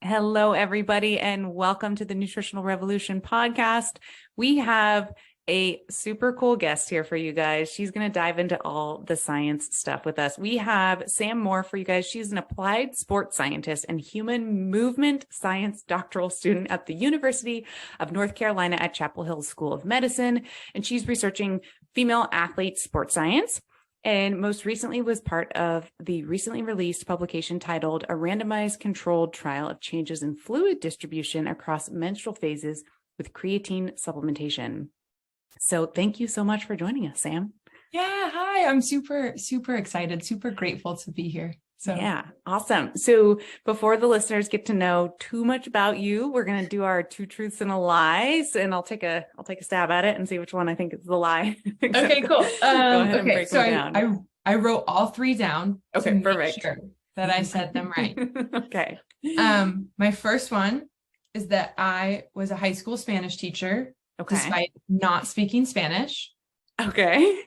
Hello, everybody, and welcome to the Nutritional Revolution podcast. We have a super cool guest here for you guys. She's going to dive into all the science stuff with us. We have Sam Moore for you guys. She's an applied sports scientist and Human Movement Science Doctoral student at the University of North Carolina at Chapel Hill School of Medicine, and she's researching female athlete sports science. And most recently was part of the recently released publication titled A Randomized Controlled Trial of Changes in Fluid Distribution Across Menstrual Phases with Creatine Supplementation. So thank you so much for joining us, Sam. Yeah, hi. I'm super excited, super grateful to be here. Yeah, awesome. So before the listeners get to know too much about you, we're going to do our two truths and a lie. And I'll take a stab at it and see which one I think is the lie. Okay, cool. Go ahead and break so them down. I wrote all three down. Okay, perfect. Sure that I said them right. Okay. My first one is that I was a high school Spanish teacher, despite not speaking Spanish. Okay.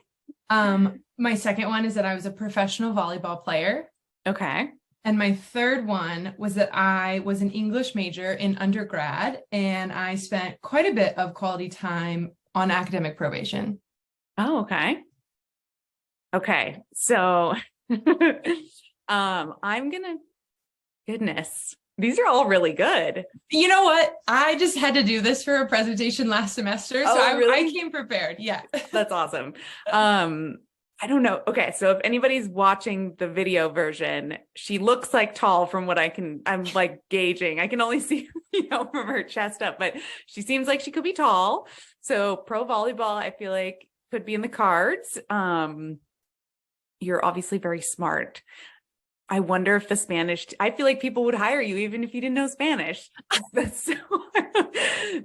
My second one is that I was a professional volleyball player. Okay. And my third one was that I was an English major in undergrad, and I spent quite a bit of quality time on academic probation. Oh, okay. Okay. So, goodness, these are all really good. You know what? I just had to do this for a presentation last semester. So I came prepared. Yeah. That's awesome. I don't know. Okay. So if anybody's watching the video version, she looks like tall from what I'm like gauging. I can only see, from her chest up, but she seems like she could be tall. So pro volleyball, I feel like could be in the cards. You're obviously very smart. I wonder if I feel like people would hire you even if you didn't know Spanish. So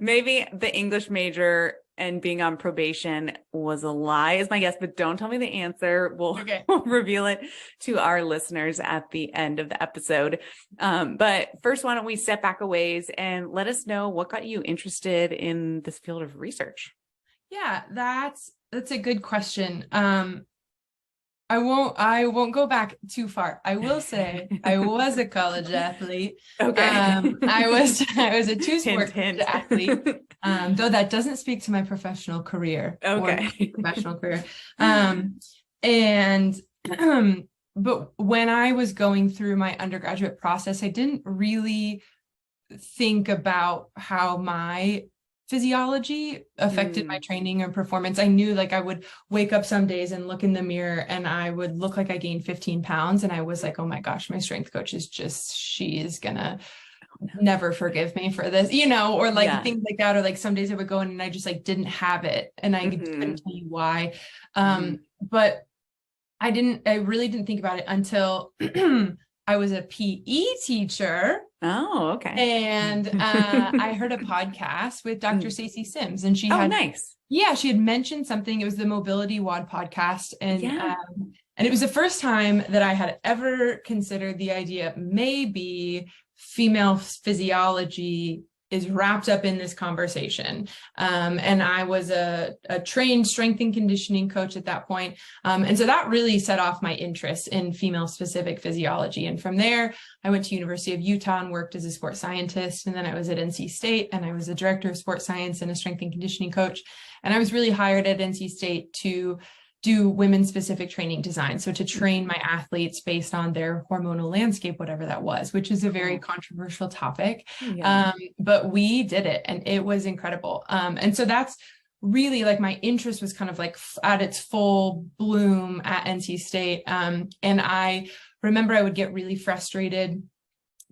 maybe the English major and being on probation was a lie is my guess, but don't tell me the answer. We'll reveal it to our listeners at the end of the episode. But first, why don't we step back a ways and let us know what got you interested in this field of research? Yeah, that's a good question. I won't go back too far. I will say I was a college athlete. Okay. I was a two-sport athlete. Though that doesn't speak to my professional career. Okay. But when I was going through my undergraduate process, I didn't really think about how my physiology affected my training or performance. I knew I would wake up some days and look in the mirror and I would look like I gained 15 pounds. And I was like, oh my gosh, my strength coach she is gonna never forgive me for this, or things like that. Or some days I would go in and I just didn't have it. And I couldn't tell you why. But I really didn't think about it until I was a PE teacher. Oh, okay. And I heard a podcast with Dr. Stacey Sims, and she she had mentioned something. It was the Mobility WOD podcast. And it was the first time that I had ever considered the idea maybe female physiology is wrapped up in this conversation. And I was a trained strength and conditioning coach at that point. And so that really set off my interest in female specific physiology. And from there, I went to University of Utah and worked as a sports scientist. And then I was at NC State and I was a director of sports science and a strength and conditioning coach. And I was really hired at NC State to do women specific training design. So to train my athletes based on their hormonal landscape, whatever that was, which is a very controversial topic. But we did it and it was incredible. And so that's really my interest was kind of at its full bloom at NC State. And I remember I would get really frustrated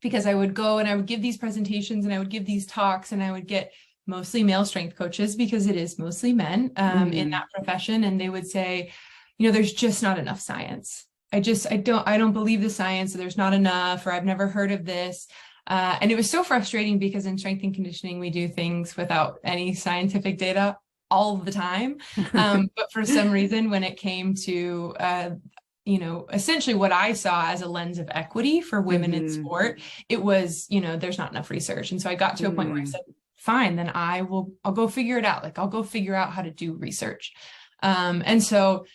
because I would go and I would give these presentations and I would give these talks and I would get mostly male strength coaches because it is mostly men in that profession. And they would say, there's just not enough science. I don't believe the science. So there's not enough, or I've never heard of this. And it was so frustrating because in strength and conditioning, we do things without any scientific data all the time. But for some reason, when it came to, essentially what I saw as a lens of equity for women in sport, it was, there's not enough research. And so I got to a point where I said, fine, then I'll go figure it out. I'll go figure out how to do research. And so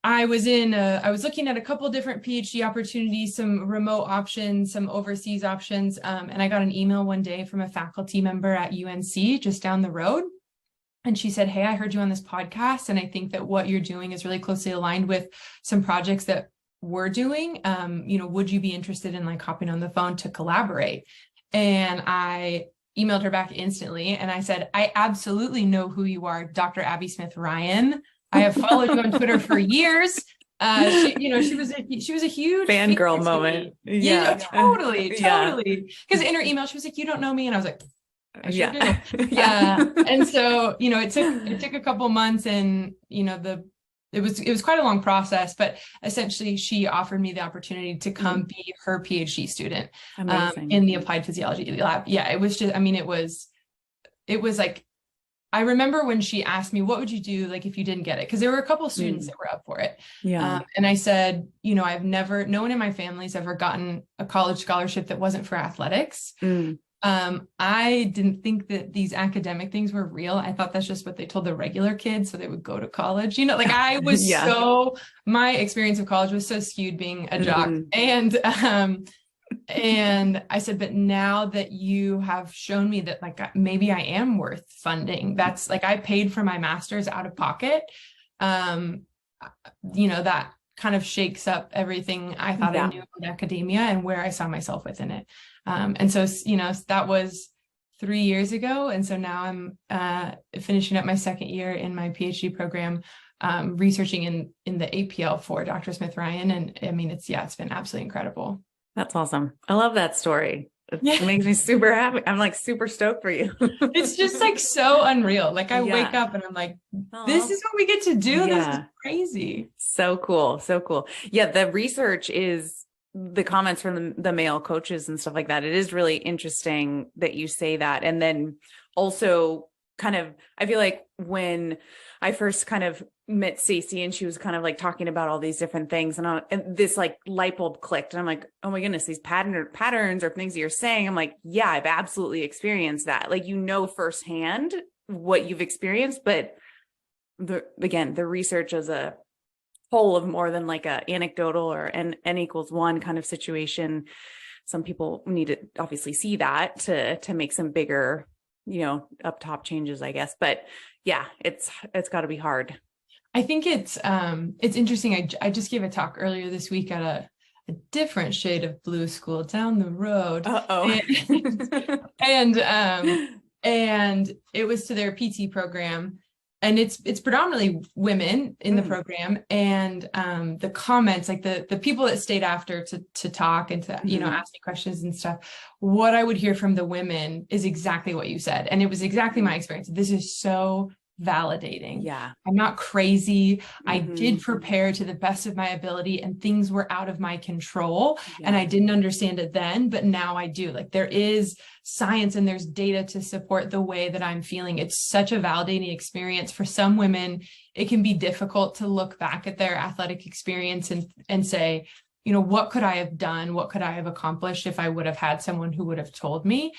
I was looking at a couple different PhD opportunities, some remote options, some overseas options. And I got an email one day from a faculty member at UNC just down the road. And she said, hey, I heard you on this podcast, and I think that what you're doing is really closely aligned with some projects that we're doing. Would you be interested in like hopping on the phone to collaborate? And I emailed her back instantly. And I said, I absolutely know who you are, Dr. Abby Smith Ryan. I have followed you on Twitter for years. She was a huge fangirl moment. Yeah, totally. Because in her email, she was like, you don't know me. And I was like, I sure do. And so, it took a couple months, and, it was quite a long process, but essentially she offered me the opportunity to come be her PhD student in the applied physiology lab. Yeah, it was just, it was like, I remember when she asked me, what would you do like if you didn't get it? Because there were a couple of students that were up for it. Yeah. And I said, no one in my family's ever gotten a college scholarship that wasn't for athletics. I didn't think that these academic things were real. I thought that's just what they told the regular kids so they would go to college. I was my experience of college was so skewed being a jock. And I said, but now that you have shown me that like maybe I am worth funding, that's like I paid for my master's out of pocket. That kind of shakes up everything I thought I knew about academia and where I saw myself within it. And so, that was 3 years ago. And so now I'm finishing up my second year in my PhD program, researching in the APL for Dr. Smith Ryan. And it's been absolutely incredible. That's awesome. I love that story. It makes me super happy. I'm like super stoked for you. It's just like so unreal. Like I wake up and I'm like, this is what we get to do. This is crazy. So cool. So cool. Yeah. The research is the comments from the male coaches and stuff like that. It is really interesting that you say that. And then also kind of, I feel like when I first kind of met Stacey and she was kind of like talking about all these different things and this like light bulb clicked and I'm like, oh my goodness, these patterns or things that you're saying. I'm like, yeah, I've absolutely experienced that. Like, firsthand what you've experienced, but the research as a whole of more than like a anecdotal or n equals 1 kind of situation. Some people need to obviously see that to make some bigger, up top changes, I guess. But yeah, it's got to be hard. I think it's interesting. I just gave a talk earlier this week at a different shade of blue school down the road. And it was to their PT program, and it's predominantly women in the program. And the comments, like the people that stayed after to talk and to ask me questions and stuff, what I would hear from the women is exactly what you said, and it was exactly my experience. This is so validating. Yeah. I'm not crazy. I did prepare to the best of my ability, and things were out of my control. And I didn't understand it then, but now I do. Like, there is science and there's data to support the way that I'm feeling. It's such a validating experience. For some women, it can be difficult to look back at their athletic experience and say, what could I have done? What could I have accomplished if I would have had someone who would have told me?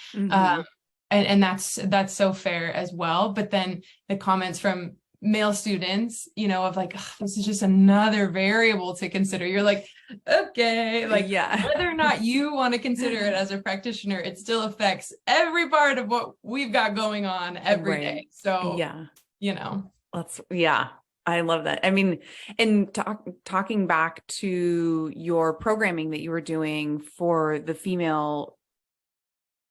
And that's so fair as well. But then the comments from male students, of like, this is just another variable to consider. You're like, okay, like whether or not you want to consider it as a practitioner, it still affects every part of what we've got going on every day. So, I love that. And talking back to your programming that you were doing for the female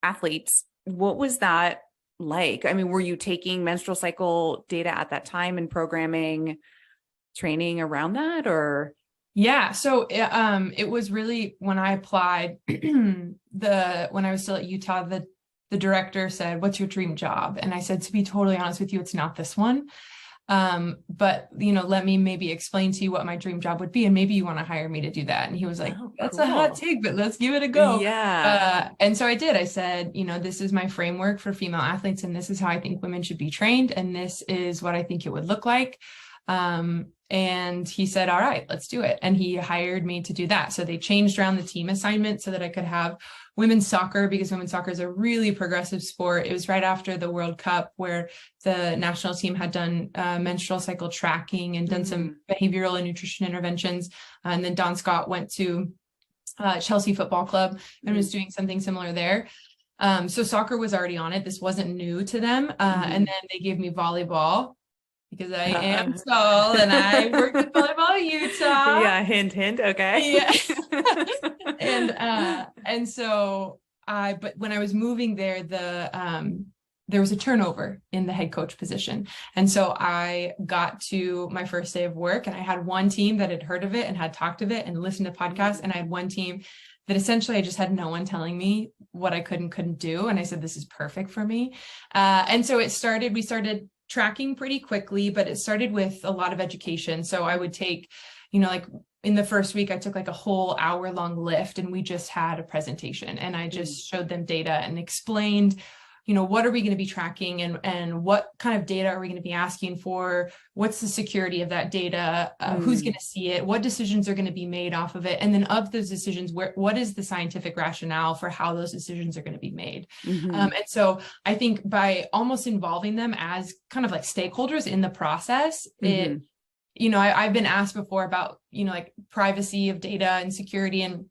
athletes, what was that like? Were you taking menstrual cycle data at that time and programming training around that, or? Yeah. So it was really, when I applied, when I was still at Utah, the director said, what's your dream job? And I said, to be totally honest with you, it's not this one. But let me maybe explain to you what my dream job would be, and maybe you want to hire me to do that. And he was like, that's a hot take, but let's give it a go. Yeah. And so I did. I said, this is my framework for female athletes, and this is how I think women should be trained, and this is what I think it would look like. And he said, all right, let's do it. And he hired me to do that. So they changed around the team assignment so that I could have women's soccer, because women's soccer is a really progressive sport. It was right after the World Cup where the national team had done menstrual cycle tracking and done some behavioral and nutrition interventions. And then Don Scott went to Chelsea Football Club and was doing something similar there. So soccer was already on it. This wasn't new to them. And then they gave me volleyball, because I am tall and I worked with volleyball in Utah. Yeah, hint, hint. Okay. Yeah. And so but when I was moving there, there was a turnover in the head coach position. And so I got to my first day of work and I had one team that had heard of it and had talked of it and listened to podcasts. And I had one team that essentially I just had no one telling me what I could and couldn't do. And I said, this is perfect for me. And so we started tracking pretty quickly, but it started with a lot of education. So I would take, like in the first week, I took like a whole hour-long lift and we just had a presentation and I just showed them data and explained, what are we going to be tracking and what kind of data are we going to be asking for? What's the security of that data? Who's going to see it? What decisions are going to be made off of it? And then of those decisions, what is the scientific rationale for how those decisions are going to be made? And so I think by almost involving them as kind of like stakeholders in the process, I've been asked before about, like privacy of data and security. And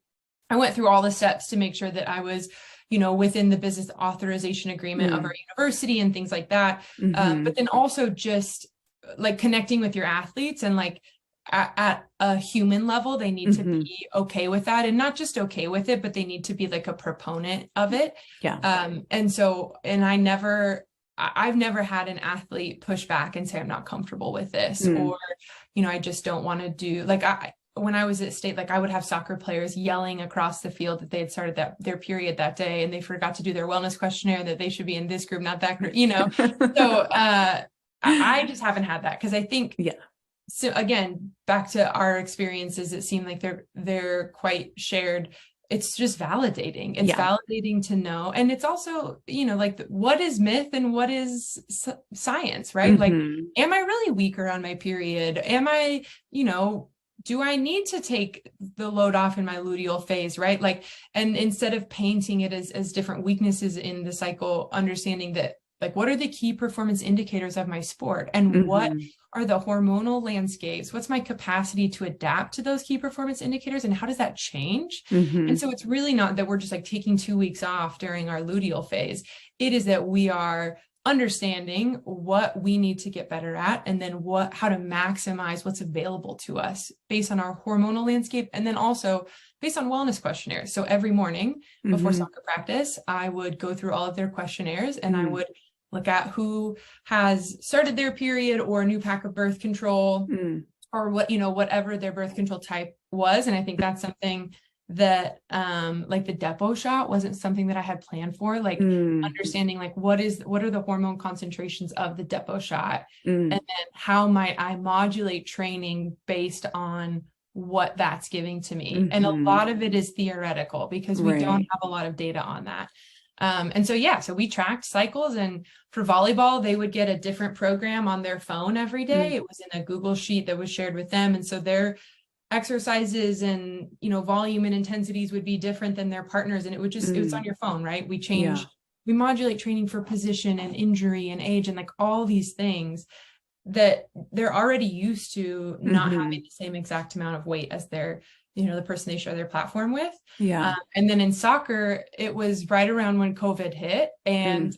I went through all the steps to make sure that I was within the business authorization agreement of our university and things like that. But then also just like connecting with your athletes and like at a human level, they need to be okay with that, and not just okay with it, but they need to be like a proponent of it. Yeah. I've never had an athlete push back and say, I'm not comfortable with this, or, I just don't want to do when I was at state, like I would have soccer players yelling across the field that they had started their period that day and they forgot to do their wellness questionnaire, that they should be in this group, not that group, So I just haven't had that, because I think, so again, back to our experiences, it seemed like they're quite shared. It's just validating. It's validating to know. And it's also, like what is myth and what is science, right? Like, am I really weak around my period? Am I, do I need to take the load off in my luteal phase, right? Like, and instead of painting it as different weaknesses in the cycle, understanding that, like, what are the key performance indicators of my sport, and what are the hormonal landscapes? What's my capacity to adapt to those key performance indicators, and how does that change? And so it's really not that we're just like taking 2 weeks off during our luteal phase. It is that we are understanding what we need to get better at, and then how to maximize what's available to us based on our hormonal landscape, and then also based on wellness questionnaires. So every morning before soccer practice, I would go through all of their questionnaires and I would look at who has started their period or a new pack of birth control or whatever their birth control type was. And I think that's something that like the depot shot wasn't something that I had planned for, like understanding like what are the hormone concentrations of the depot shot, and then how might I modulate training based on what that's giving to me. And a lot of it is theoretical because we don't have a lot of data on that. And so we tracked cycles, and for volleyball, they would get a different program on their phone every day. It was in a Google sheet that was shared with them. And so their exercises and, volume and intensities would be different than their partners. And it would just, it was on your phone, right? We modulate training for position and injury and age and like all these things that they're already used to not having the same exact amount of weight as their, the person they share their platform with. Yeah. And then in soccer, it was right around when COVID hit. And,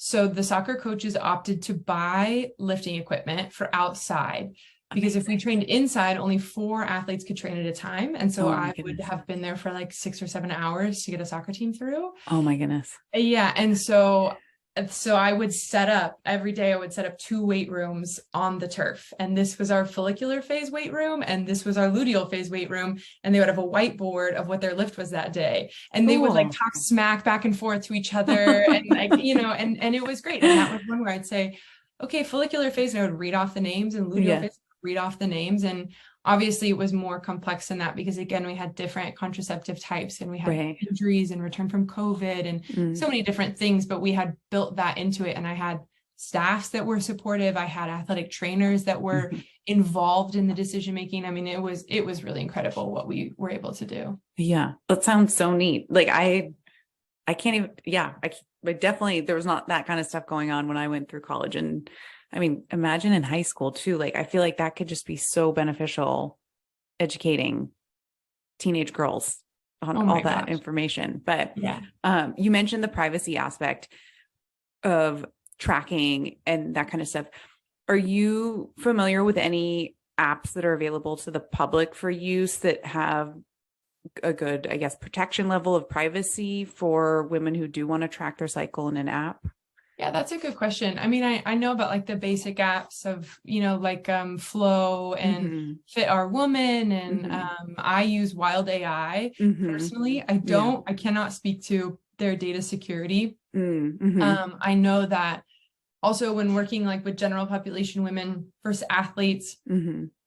so the soccer coaches opted to buy lifting equipment for outside, because if we trained inside, only 4 athletes could train at a time. And so I would have been there for like 6 or 7 hours to get a soccer team through. Oh my goodness. Yeah. And so I would set up every day, I would set up 2 weight rooms on the turf. And this was our follicular phase weight room, and this was our luteal phase weight room. And they would have a whiteboard of what their lift was that day. And they would like talk smack back and forth to each other. And like, and it was great. And that was one where I'd say, okay, follicular phase, and I would read off the names, and luteal phase, read off the names. And obviously it was more complex than that, because again, we had different contraceptive types, and we had injuries and return from COVID and so many different things, but we had built that into it. And I had staffs that were supportive. I had athletic trainers that were involved in the decision-making. I mean, it was really incredible what we were able to do. Yeah. That sounds so neat. Like I can't even, but definitely there was not that kind of stuff going on when I went through college. And I mean, imagine in high school too. Like, I feel like that could just be so beneficial educating teenage girls on all that information. But you mentioned the privacy aspect of tracking and that kind of stuff. Are you familiar with any apps that are available to the public for use that have a good, I guess, protection level of privacy for women who do want to track their cycle in an app? Yeah, that's a good question. I mean, I know about like the basic apps of, like Flow and Fit Our Woman. And I use Wild AI personally. I cannot speak to their data security. I know that also when working like with general population women versus athletes,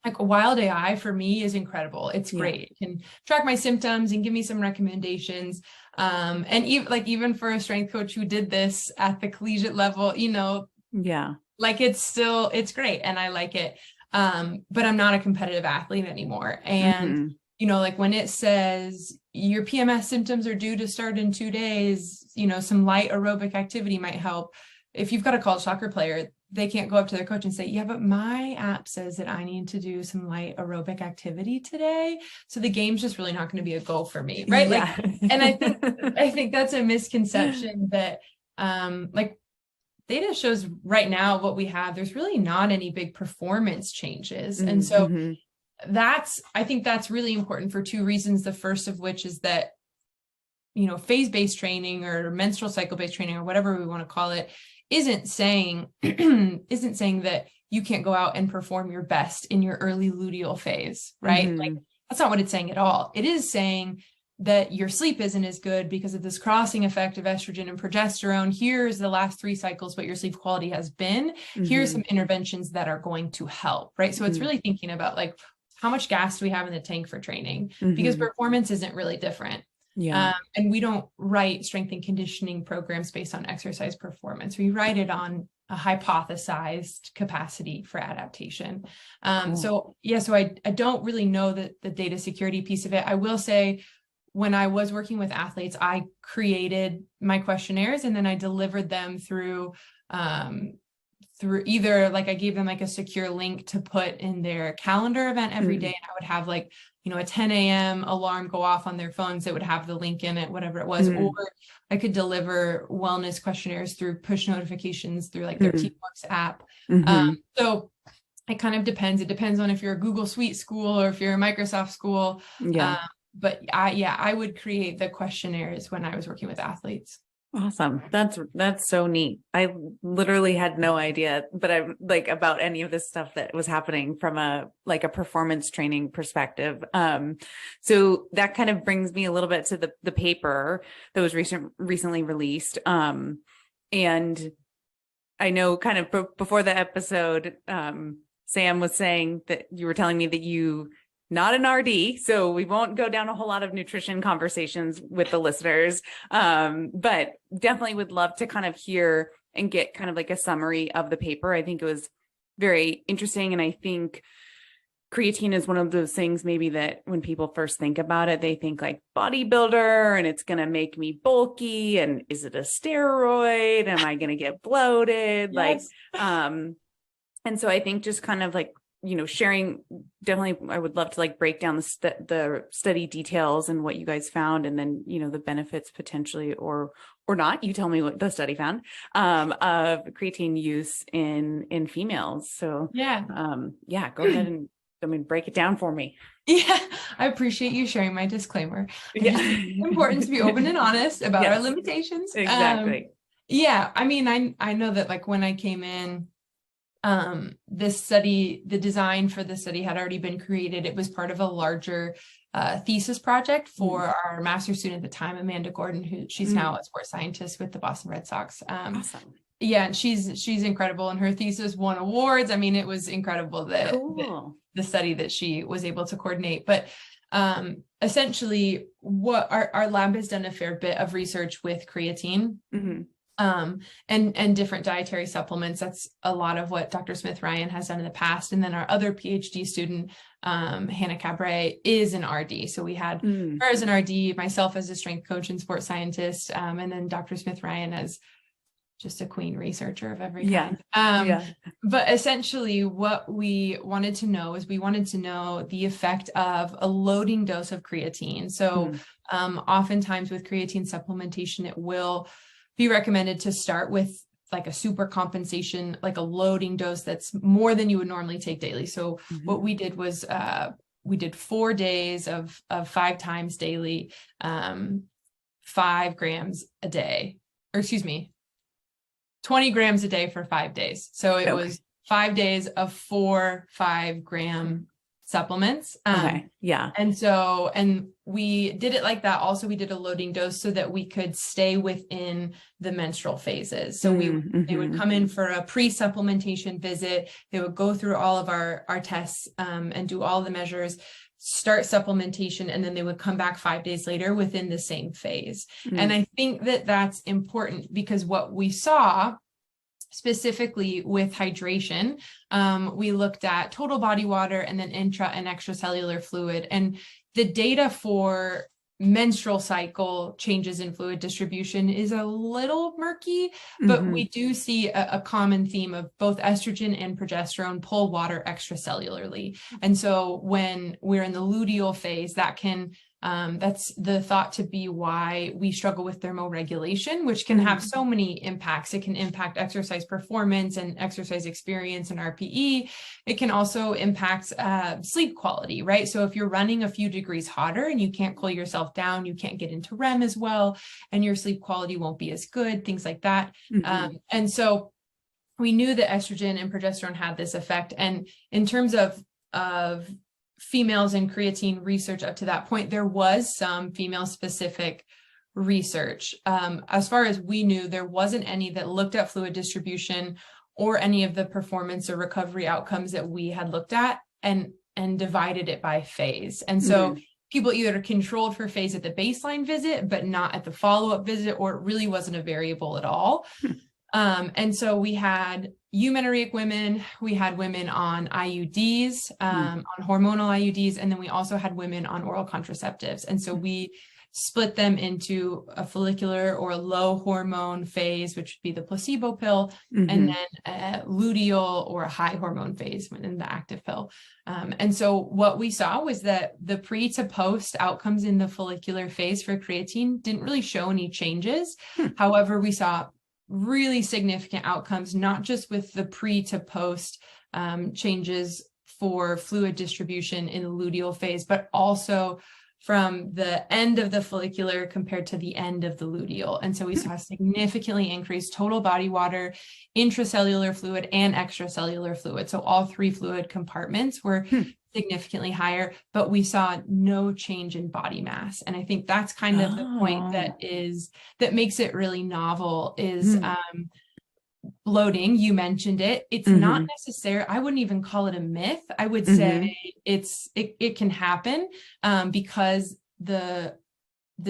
like Wild AI for me is incredible. It's great. It can track my symptoms and give me some recommendations. And even for a strength coach who did this at the collegiate level, like it's great and I like it. But I'm not a competitive athlete anymore. And, like when it says your PMS symptoms are due to start in 2 days, some light aerobic activity might help. If you've got a college soccer player, they can't go up to their coach and say, yeah, but my app says that I need to do some light aerobic activity today. So the game's just really not going to be a goal for me. Right. Yeah. And I think that's a misconception that, like data shows right now what we have, there's really not any big performance changes. And so I think that's really important for two reasons. The first of which is that, phase-based training or menstrual cycle-based training or whatever we want to call it, isn't saying that you can't go out and perform your best in your early luteal phase, right? Like that's not what it's saying at all. It is saying that your sleep isn't as good because of this crossing effect of estrogen and progesterone. Here's the last 3 cycles, what your sleep quality has been. Here's some interventions that are going to help, right? So it's really thinking about like, how much gas do we have in the tank for training? Because performance isn't really different. Yeah. And we don't write strength and conditioning programs based on exercise performance. We write it on a hypothesized capacity for adaptation. So I don't really know the data security piece of it. I will say when I was working with athletes, I created my questionnaires and then I delivered them through either like I gave them like a secure link to put in their calendar event every day. And I would have like, a 10 a.m. alarm go off on their phones that would have the link in it, whatever it was. Or I could deliver wellness questionnaires through push notifications through like their Teamworks app. So it kind of depends. It depends on if you're a Google Suite school or if you're a Microsoft school. But I would create the questionnaires when I was working with athletes. Awesome. That's so neat. I literally had no idea, but I like about any of this stuff that was happening from a performance training perspective. So that kind of brings me a little bit to the paper that was recently released. And I know kind of before the episode, Sam was saying that you were telling me that you not an RD, so we won't go down a whole lot of nutrition conversations with the listeners, but definitely would love to kind of hear and get kind of like a summary of the paper. I think it was very interesting. And I think creatine is one of those things maybe that when people first think about it, they think like bodybuilder and it's going to make me bulky. And is it a steroid? Am I going to get bloated? Yes. And so I think just kind of like, sharing, definitely, I would love to like break down the study details and what you guys found, and then, the benefits potentially or not. You tell me what the study found, of creatine use in females. So go ahead and break it down for me. Yeah, I appreciate you sharing my disclaimer. It's important to be open and honest about our limitations. Exactly. I mean, I know that like when I came in, this study, the design for the study had already been created. It was part of a larger thesis project for our master's student at the time, Amanda Gordon, she's now a sports scientist with the Boston Red Sox. Awesome. Yeah, and she's incredible, and her thesis won awards. I mean, it was incredible that the study that she was able to coordinate. But essentially, what our lab has done a fair bit of research with creatine. and different dietary supplements. That's a lot of what Dr. Smith-Ryan has done in the past. And then our other PhD student, Hannah Cabret, is an RD. So we had her as an RD, myself as a strength coach and sports scientist, and then Dr. Smith-Ryan as just a queen researcher of every kind. But essentially what we wanted to know is we wanted to know the effect of a loading dose of creatine. So oftentimes with creatine supplementation, it will be recommended to start with like a super compensation, like a loading dose that's more than you would normally take daily. So what we did was we did 4 days of 5 times daily, 5 grams a day, or excuse me, 20 grams a day for 5 days. So it was 5 days of 4 5-gram supplements. And we did it like that. Also, we did a loading dose so that we could stay within the menstrual phases. So they would come in for a pre-supplementation visit. They would go through all of our tests and do all the measures, start supplementation, and then they would come back 5 days later within the same phase. And I think that that's important because what we saw specifically with hydration, we looked at total body water and then intra and extracellular fluid. And the data for menstrual cycle changes in fluid distribution is a little murky, but we do see a common theme of both estrogen and progesterone pull water extracellularly. And so when we're in the luteal phase, that can that's the thought to be why we struggle with thermoregulation, which can have so many impacts. It can impact exercise performance and exercise experience and RPE. It can also impact sleep quality, right? So if you're running a few degrees hotter and you can't cool yourself down, you can't get into REM as well, and your sleep quality won't be as good, things like that. And so we knew that estrogen and progesterone had this effect. And in terms of females and creatine research up to that point, there was some female specific research. As far as we knew, there wasn't any that looked at fluid distribution or any of the performance or recovery outcomes that we had looked at and divided it by phase. And so people either controlled for phase at the baseline visit, but not at the follow-up visit, or it really wasn't a variable at all. And so we had eumenoric women, we had women on IUDs, on hormonal IUDs, and then we also had women on oral contraceptives. And so we split them into a follicular or a low hormone phase, which would be the placebo pill, and then a luteal or a high hormone phase in the active pill. And so what we saw was that the pre to post outcomes in the follicular phase for creatine didn't really show any changes. However, we saw really significant outcomes, not just with the pre to post changes for fluid distribution in the luteal phase, but also from the end of the follicular compared to the end of the luteal. And so we saw significantly increased total body water, intracellular fluid, and extracellular fluid. So all 3 fluid compartments were significantly higher, but we saw no change in body mass. And I think that's kind of the point that makes it really novel is bloating. You mentioned it. It's not necessary. I wouldn't even call it a myth. I would say it can happen because the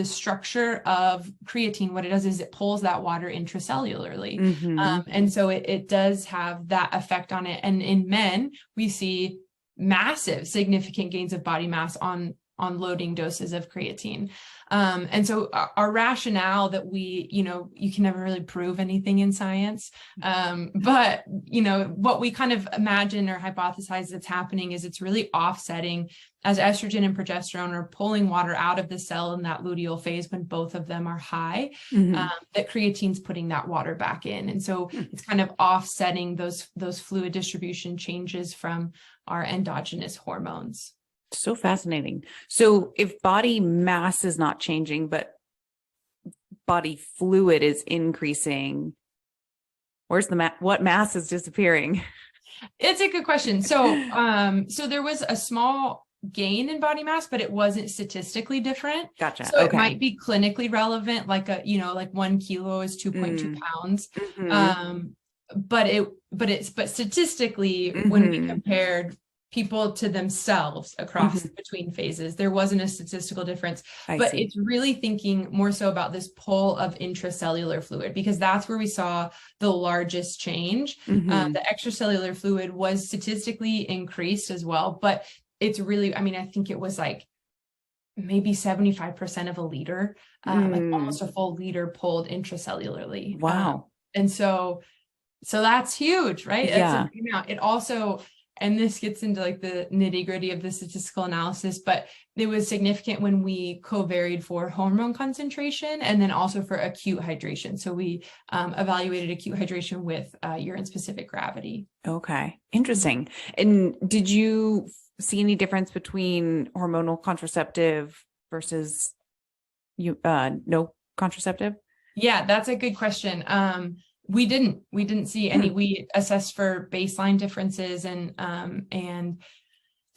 structure of creatine, what it does is it pulls that water intracellularly. And so it does have that effect on it. And in men, we see massive significant gains of body mass on loading doses of creatine. And so our rationale that you can never really prove anything in science. But, what we kind of imagine or hypothesize that's happening is it's really offsetting as estrogen and progesterone are pulling water out of the cell in that luteal phase when both of them are high, that creatine's putting that water back in. And so it's kind of offsetting those fluid distribution changes from our endogenous hormones. So fascinating. So if body mass is not changing, but body fluid is increasing, where's what mass is disappearing? It's a good question. So, so there was a small gain in body mass, but it wasn't statistically different. Gotcha. So it might be clinically relevant, like like 1 kilo is 2.2 pounds. But statistically, when we compared people to themselves across between phases. There wasn't a statistical difference, but it's really thinking more so about this pull of intracellular fluid, because that's where we saw the largest change. The extracellular fluid was statistically increased as well, but it's really, I mean, I think it was like maybe 75% of a liter, like almost a full liter pulled intracellularly. Wow. And so that's huge, right? Yeah. That's a big amount. It also, and this gets into like the nitty gritty of the statistical analysis, but it was significant when we covaried for hormone concentration and then also for acute hydration. So we evaluated acute hydration with urine specific gravity. Okay. Interesting. And did you see any difference between hormonal contraceptive versus no contraceptive? Yeah, that's a good question. We didn't see any. We assessed for baseline differences and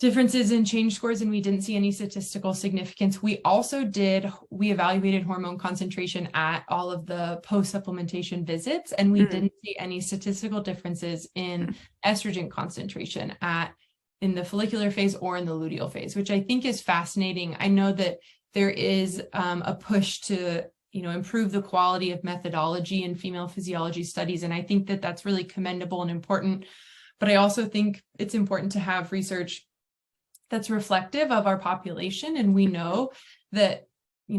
differences in change scores, and we didn't see any statistical significance. We evaluated hormone concentration at all of the post-supplementation visits, and we didn't see any statistical differences in estrogen concentration in the follicular phase or in the luteal phase, which I think is fascinating. I know that there is a push to improve the quality of methodology in female physiology studies. And I think that that's really commendable and important. But I also think it's important to have research that's reflective of our population. And we know that,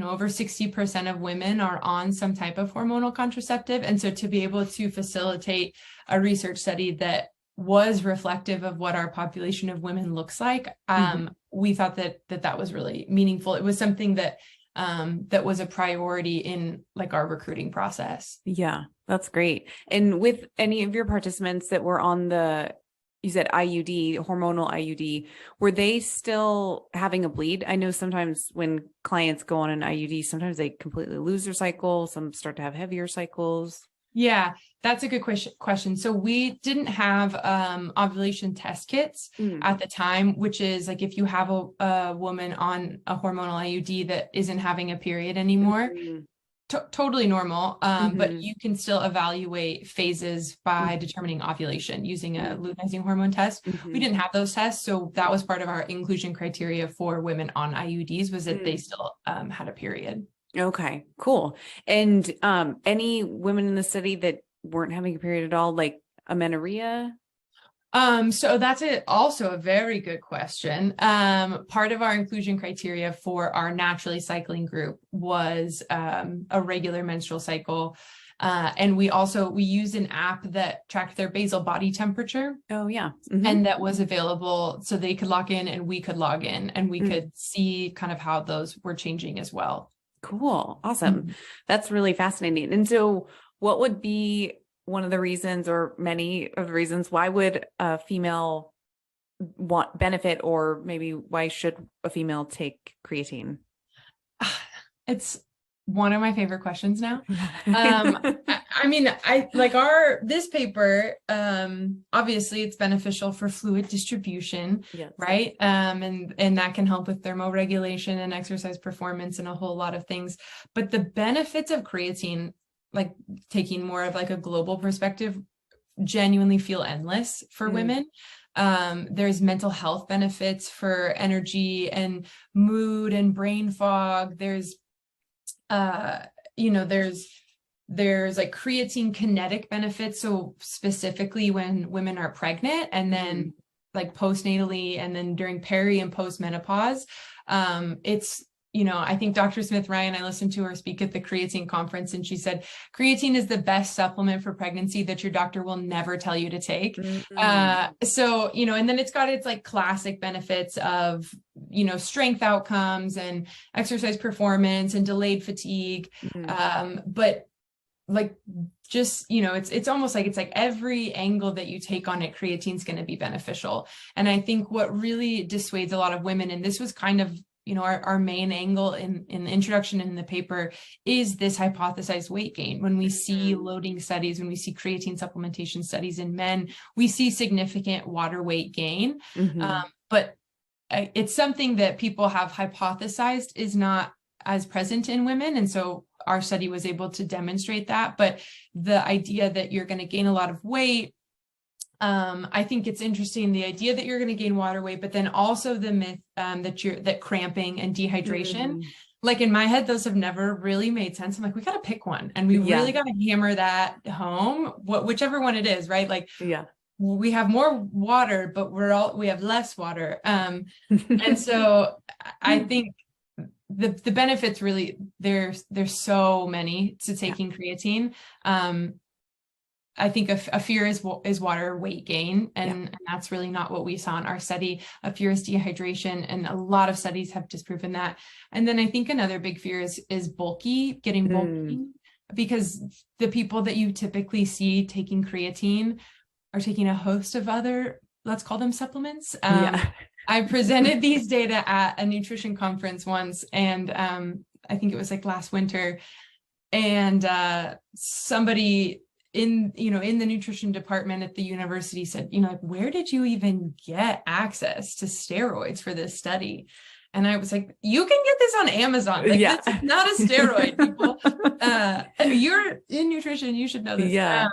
over 60% of women are on some type of hormonal contraceptive. And so to be able to facilitate a research study that was reflective of what our population of women looks like, we thought that was really meaningful. It was something that was a priority in like our recruiting process. Yeah, that's great. And with any of your participants that were on you said IUD, hormonal IUD, were they still having a bleed? I know sometimes when clients go on an IUD, sometimes they completely lose their cycle. Some start to have heavier cycles. Yeah, that's a good question. So we didn't have ovulation test kits at the time, which is like if you have a woman on a hormonal IUD that isn't having a period anymore, totally normal. But you can still evaluate phases by determining ovulation using a luteinizing hormone test. We didn't have those tests. So that was part of our inclusion criteria for women on IUDs, was that they still had a period. Okay, cool. And any women in the study that weren't having a period at all, like amenorrhea? So that's also a very good question. Part of our inclusion criteria for our naturally cycling group was a regular menstrual cycle. And we used an app that tracked their basal body temperature. Oh, yeah. And that was available so they could log in and we could log in and we could see kind of how those were changing as well. Cool. Awesome. That's really fascinating. And so what would be one of the reasons or many of the reasons why would a female want benefit, or maybe why should a female take creatine? It's one of my favorite questions now. I mean, I like this paper, obviously it's beneficial for fluid distribution, right? And that can help with thermoregulation and exercise performance and a whole lot of things. But the benefits of creatine, like taking more of like a global perspective, genuinely feel endless for women. There's mental health benefits for energy and mood and brain fog. There's like creatine kinetic benefits. So specifically when women are pregnant and then like postnatally and then during peri and postmenopause, it's, I think Dr. Smith-Ryan, I listened to her speak at the creatine conference, and she said, creatine is the best supplement for pregnancy that your doctor will never tell you to take. So, and then it's got its like classic benefits of, strength outcomes and exercise performance and delayed fatigue. But like, just, it's almost like, it's like every angle that you take on it, creatine is going to be beneficial. And I think what really dissuades a lot of women, and this was kind of, our main angle in the introduction in the paper, is this hypothesized weight gain. When we see loading studies, when we see creatine supplementation studies in men, we see significant water weight gain. But it's something that people have hypothesized is not as present in women. And so our study was able to demonstrate that. But the idea that you're going to gain a lot of weight I think it's interesting, the idea that you're going to gain water weight, but then also the myth that cramping and dehydration, like in my head, those have never really made sense. I'm like, we got to pick one, and we really got to hammer that home, whichever one it is, right? Like, we have more water, but we have less water. And so I think the benefits really, there's so many to taking creatine. I think a fear is water weight gain, and that's really not what we saw in our study. A fear is dehydration, and a lot of studies have disproven that. And then I think another big fear is getting bulky, because the people that you typically see taking creatine are taking a host of other, let's call them supplements. I presented these data at a nutrition conference once, and I think it was like last winter, and somebody in the nutrition department at the university said, like, where did you even get access to steroids for this study? And I was like, you can get this on Amazon. Like, this is not a steroid, people. You're in nutrition, you should know this.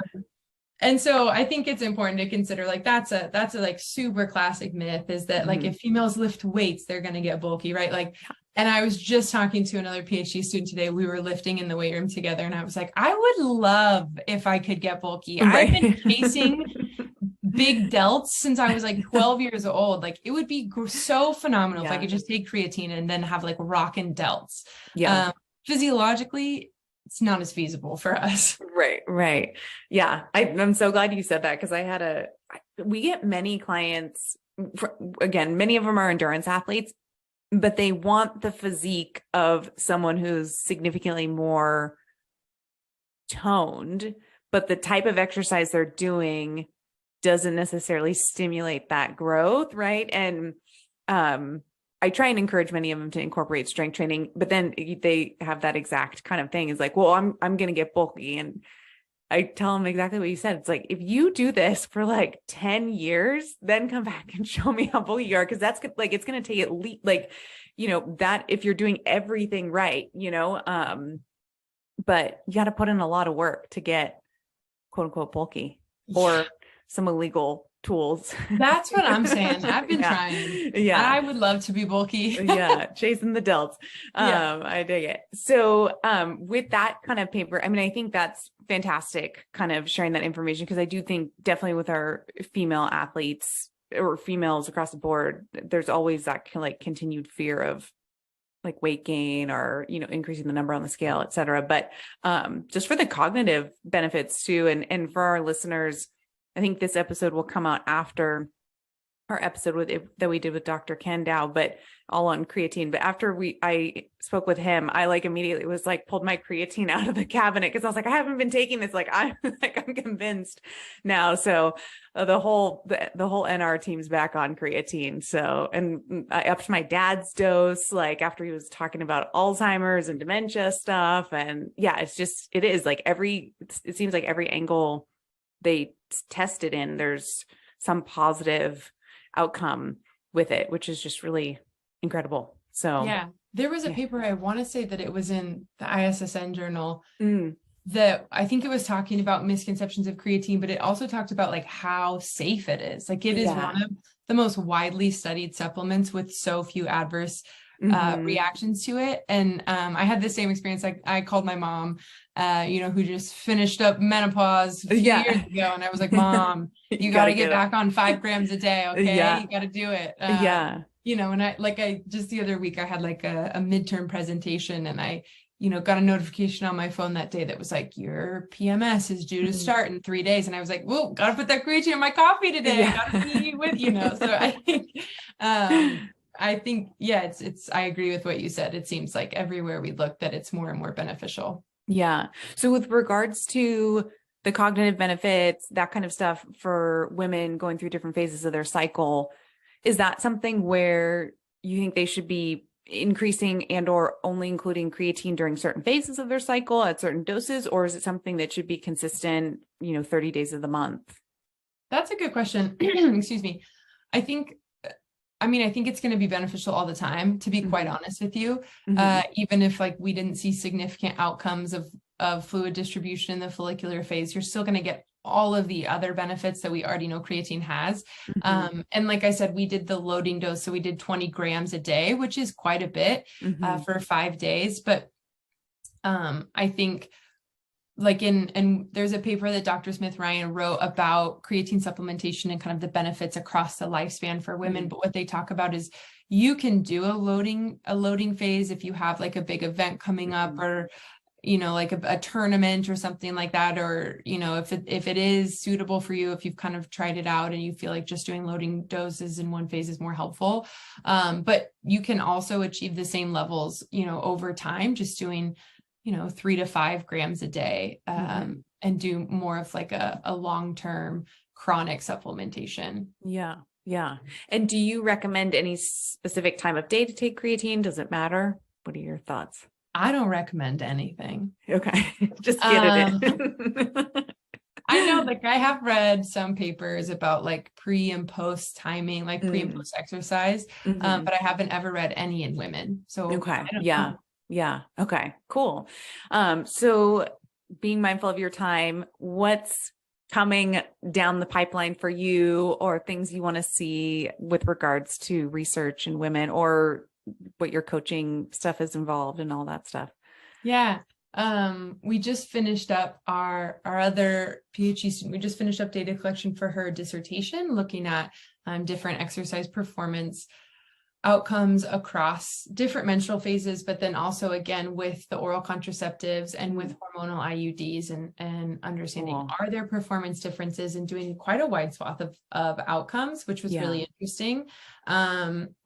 And so I think it's important to consider, like, that's a like super classic myth, is that like if females lift weights, they're going to get bulky, right? Like, and I was just talking to another PhD student today. We were lifting in the weight room together, and I was like, I would love if I could get bulky. I've been chasing big delts since I was like 12 years old. Like, it would be so phenomenal if I could just take creatine and then have like rockin' delts. Physiologically, it's not as feasible for us. Right. Yeah. I'm so glad you said that, because we get many clients, again, many of them are endurance athletes, but they want the physique of someone who's significantly more toned, but the type of exercise they're doing doesn't necessarily stimulate that growth. Right. And, I try and encourage many of them to incorporate strength training, but then they have that exact kind of thing. It's like, well, I'm going to get bulky. And I tell them exactly what you said. It's like, if you do this for like 10 years, then come back and show me how bulky you are. Cause that's like, it's going to take at least like, that if you're doing everything right, but you got to put in a lot of work to get quote unquote bulky, or some illegal tools. That's what I'm saying. I've been trying. I would love to be bulky. Chasing the delts. I dig it. So with that kind of paper, I mean, I think that's fantastic, kind of sharing that information, because I do think definitely with our female athletes or females across the board, there's always that like continued fear of like weight gain or, increasing the number on the scale, et cetera. But just for the cognitive benefits too. And for our listeners, I think this episode will come out after our episode that we did with Dr. Ken Dow, but all on creatine. But after I spoke with him, I like immediately was like, pulled my creatine out of the cabinet, because I was like, I haven't been taking this. Like, I'm convinced now. So the whole NR team's back on creatine. So, and I upped my dad's dose, like after he was talking about Alzheimer's and dementia stuff. And it is like it seems like every angle they test it in, there's some positive outcome with it, which is just really incredible. So there was a paper, I want to say that it was in the ISSN journal, that I think it was talking about misconceptions of creatine, but it also talked about like how safe it is. Like, it is one of the most widely studied supplements with so few adverse reactions to it. And I had the same experience. Like, I called my mom, who just finished up menopause a few years ago, and I was like, Mom, you got to get back on 5 grams a day. Okay. You got to do it. And I just the other week I had like a midterm presentation, and I got a notification on my phone that day that was like, your PMS is due to start in 3 days. And I was like, whoa, got to put that creatine in my coffee today. Got to be with, so I think, it's, I agree with what you said. It seems like everywhere we look that it's more and more beneficial. Yeah. So with regards to the cognitive benefits, that kind of stuff for women going through different phases of their cycle, is that something where you think they should be increasing and or only including creatine during certain phases of their cycle at certain doses? Or is it something that should be consistent, 30 days of the month? That's a good question. Excuse me. I think it's going to be beneficial all the time, to be quite honest with you. Even if like we didn't see significant outcomes of fluid distribution in the follicular phase, you're still going to get all of the other benefits that we already know creatine has. And like I said, we did the loading dose. So we did 20 grams a day, which is quite a bit for 5 days. But I think and there's a paper that Dr. Smith-Ryan wrote about creatine supplementation and kind of the benefits across the lifespan for women. But what they talk about is you can do a loading phase if you have like a big event coming up, or like a tournament or something like that, or if it is suitable for you, if you've kind of tried it out and you feel like just doing loading doses in one phase is more helpful. But you can also achieve the same levels over time, just doing 3 to 5 grams a day, and do more of like a long-term chronic supplementation. Yeah. And do you recommend any specific time of day to take creatine? Does it matter? What are your thoughts? I don't recommend anything. Okay. Just get it in. I know, like I have read some papers about like pre and post timing, like pre and post exercise, but I haven't ever read any in women. So okay. Yeah. Okay, cool. So being mindful of your time, what's coming down the pipeline for you, or things you want to see with regards to research in women, or what your coaching stuff is involved and all that stuff? Yeah. We just finished up our other PhD student. We just finished up data collection for her dissertation, looking at different exercise performance outcomes across different menstrual phases, but then also again with the oral contraceptives and with hormonal IUDs, and understanding are there performance differences, and doing quite a wide swath of outcomes, which was really interesting.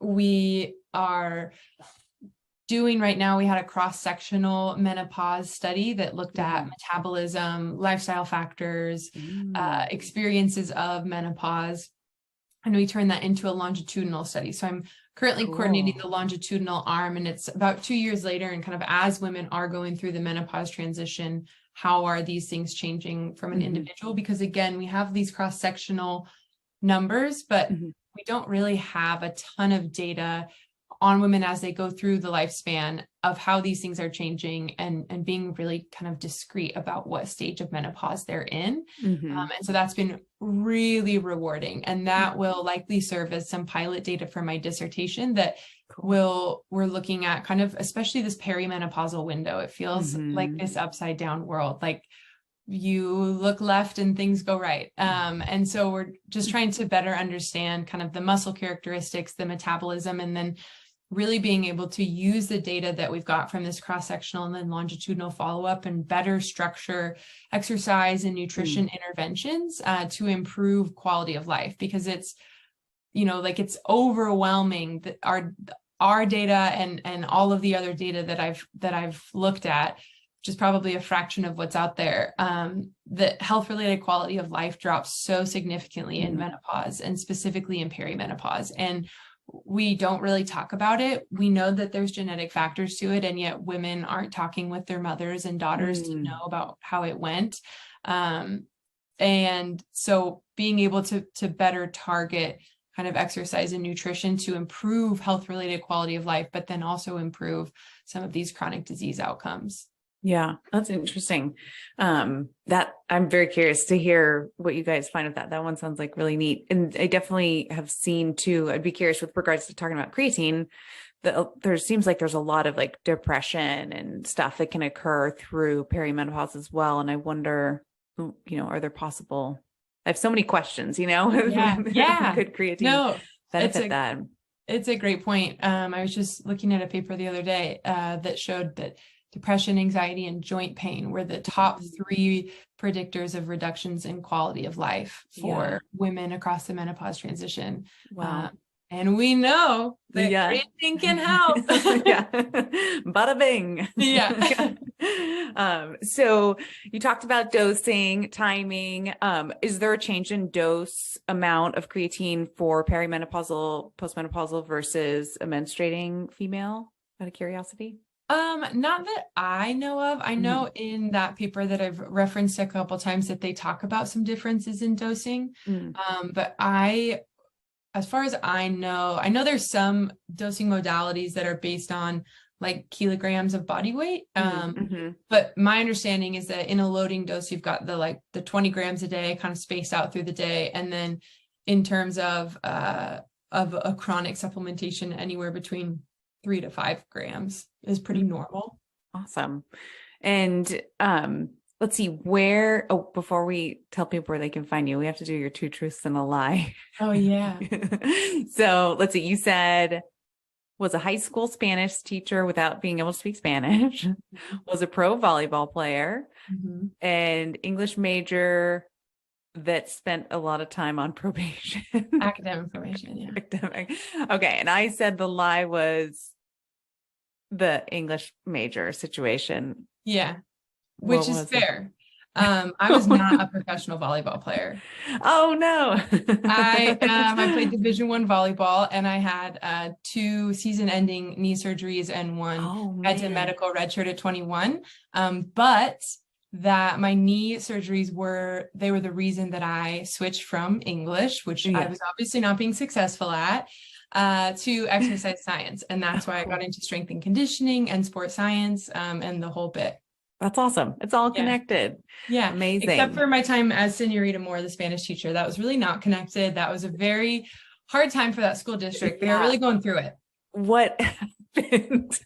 We are doing right now, we had a cross-sectional menopause study that looked at metabolism, lifestyle factors, experiences of menopause, and we turned that into a longitudinal study. So I'm currently coordinating the longitudinal arm, and it's about 2 years later, and kind of as women are going through the menopause transition, how are these things changing from an individual? Because again, we have these cross-sectional numbers, but we don't really have a ton of data on women as they go through the lifespan of how these things are changing, and being really kind of discreet about what stage of menopause they're in. And so that's been really rewarding, and that will likely serve as some pilot data for my dissertation that we're looking at kind of, especially this perimenopausal window. It feels like this upside down world, like you look left and things go right. And so we're just trying to better understand kind of the muscle characteristics, the metabolism, and then really being able to use the data that we've got from this cross-sectional and then longitudinal follow-up, and better structure exercise and nutrition interventions to improve quality of life. Because it's, it's overwhelming that our data and all of the other data that I've looked at, which is probably a fraction of what's out there, that health-related quality of life drops so significantly in menopause, and specifically in perimenopause. And we don't really talk about it. We know that there's genetic factors to it, and yet women aren't talking with their mothers and daughters to know about how it went. And so being able to better target kind of exercise and nutrition to improve health-related quality of life, but then also improve some of these chronic disease outcomes. Yeah, that's interesting. That I'm very curious to hear what you guys find of that. That one sounds like really neat. And I definitely have seen too, I'd be curious with regards to talking about creatine, that there seems like there's a lot of like depression and stuff that can occur through perimenopause as well. And I wonder, are there possible, I have so many questions, Yeah. Could creatine benefit that? It's a great point. I was just looking at a paper the other day that showed that depression, anxiety, and joint pain were the top 3 predictors of reductions in quality of life for women across the menopause transition. Wow. And we know that creatine can help. Bada bing. So you talked about dosing, timing. Is there a change in dose amount of creatine for perimenopausal, postmenopausal versus a menstruating female, out of curiosity? Not that I know of. I know in that paper that I've referenced a couple of times that they talk about some differences in dosing. But as far as I know there's some dosing modalities that are based on like kilograms of body weight. But my understanding is that in a loading dose, you've got the 20 grams a day kind of spaced out through the day. And then in terms of a chronic supplementation, anywhere between 3 to 5 grams is pretty normal. Awesome. And let's see before we tell people where they can find you, we have to do your 2 truths and a lie. Oh yeah. So let's see, you said was a high school Spanish teacher without being able to speak Spanish, was a pro volleyball player, and English major that spent a lot of time on probation. Academic probation, yeah. Academic. Okay. And I said the lie was the English major situation. Yeah. Which is fair. I was not a professional volleyball player. Oh no. I played Division I volleyball, and I had 2 season-ending knee surgeries, and one had to medical redshirt at 21. But that my knee surgeries were the reason that I switched from English, which I was obviously not being successful at, to exercise science. And that's why I got into strength and conditioning and sports science, and the whole bit. That's awesome. It's all connected. Yeah. Amazing. Except for my time as Senorita Moore, the Spanish teacher. That was really not connected. That was a very hard time for that school district. They were really going through it. What happened?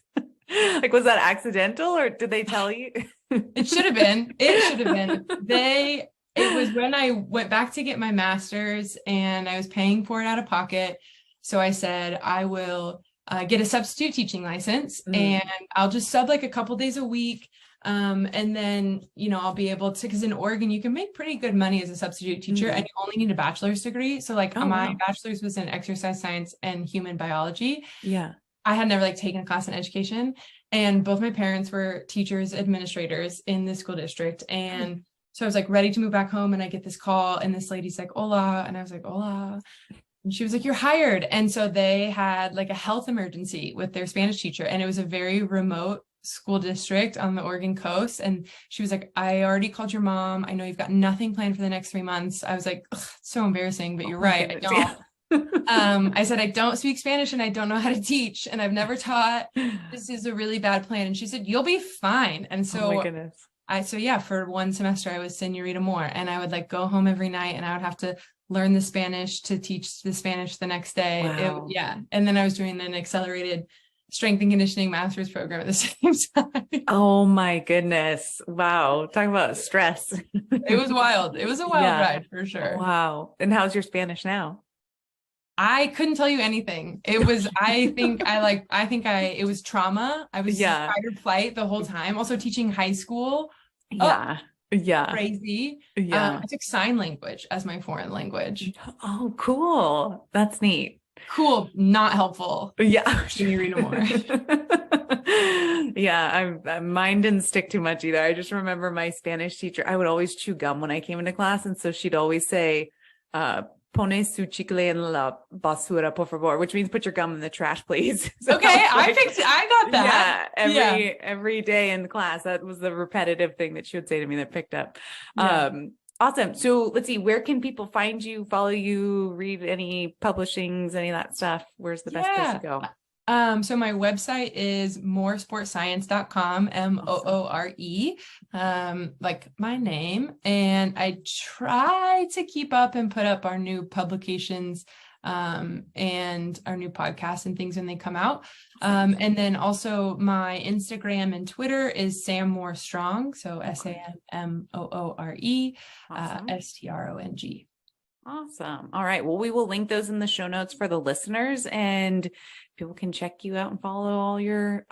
Like, was that accidental, or did they tell you? It should have been. It was when I went back to get my master's, and I was paying for it out of pocket. So I said, I will get a substitute teaching license, and I'll just sub a couple days a week. And then, I'll be able to, because in Oregon, you can make pretty good money as a substitute teacher, and you only need a bachelor's degree. So my bachelor's was in exercise science and human biology. Yeah. I had never taken a class in education, and both my parents were teachers, administrators in the school district. And so I was ready to move back home, and I get this call, and this lady's like, hola. And I was like, hola. And she was like, you're hired. And so they had a health emergency with their Spanish teacher, and it was a very remote school district on the Oregon coast. And she was like, I already called your mom. I know you've got nothing planned for the next 3 months. I was like, it's so embarrassing, but you're right. I don't. I said, I don't speak Spanish, and I don't know how to teach, and I've never taught. This is a really bad plan. And she said, you'll be fine. And so oh my goodness. For 1 semester, I was Senorita Moore, and I would go home every night, and I would have to learn the Spanish to teach the Spanish the next day. Wow. And then I was doing an accelerated strength and conditioning master's program at the same time. Oh my goodness. Wow. Talking about stress. It was wild. It was a wild ride for sure. Wow. And how's your Spanish now? I couldn't tell you anything. It was, it was trauma. I was fight or flight the whole time. Also teaching high school. Yeah. Crazy. I took sign language as my foreign language. Oh, cool. That's neat. Cool, not helpful. Yeah. Senorita Moore. Yeah, mine didn't stick too much either. I just remember my Spanish teacher, I would always chew gum when I came into class. And so she'd always say, pone su chicle en la basura, por favor, which means put your gum in the trash, please. So okay, I got that. Yeah, every day in class, that was the repetitive thing that she would say to me that picked up. Yeah. Awesome. So let's see, where can people find you, follow you, read any publishings, any of that stuff? Where's the best place to go? So my website is mooresportscience.com, Moore, like my name. And I try to keep up and put up our new publications, and our new podcasts and things when they come out. And then also my Instagram and Twitter is Sam Moore Strong. So SAMMOORE, STRONG. Awesome. All right. Well, we will link those in the show notes for the listeners, and people can check you out and follow all your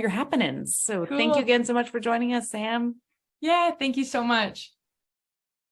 happenings. So Cool. Thank you again so much for joining us, Sam. Yeah. Thank you so much.